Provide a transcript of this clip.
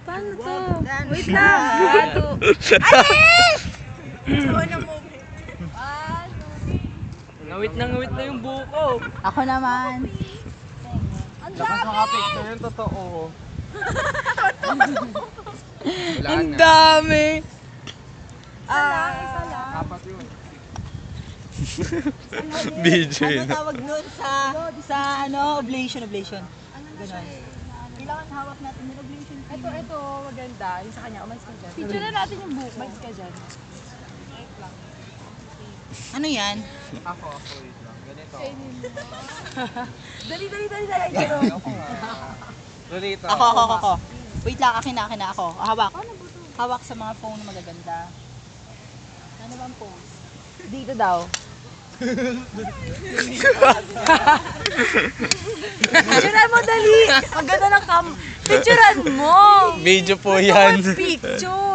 Paano to? Wait lang. Gato. Ngawit na yung buko. Ako naman. Lakas mga picture yung totoo. Ang dami. Isa lang. Apat yun. Video Ano yun. tawag nun sa oblation. Ganon. Kailangan hawak natin yung oblation. Ito, maganda. Yung sa kanya, umalis ka dyan. Picture na natin yung buko. Umalis ka dyan. Ano yan? Ako, wait lang. Ganito. Dali. Ganito. Ako. Wait lang, akin na ako. Hawak. Hawak sa mga phone na magaganda. Ano bang pose? Dito daw. Picturean mo, dali! Ang ganda ng Picturean mo! Video po yan. Picture!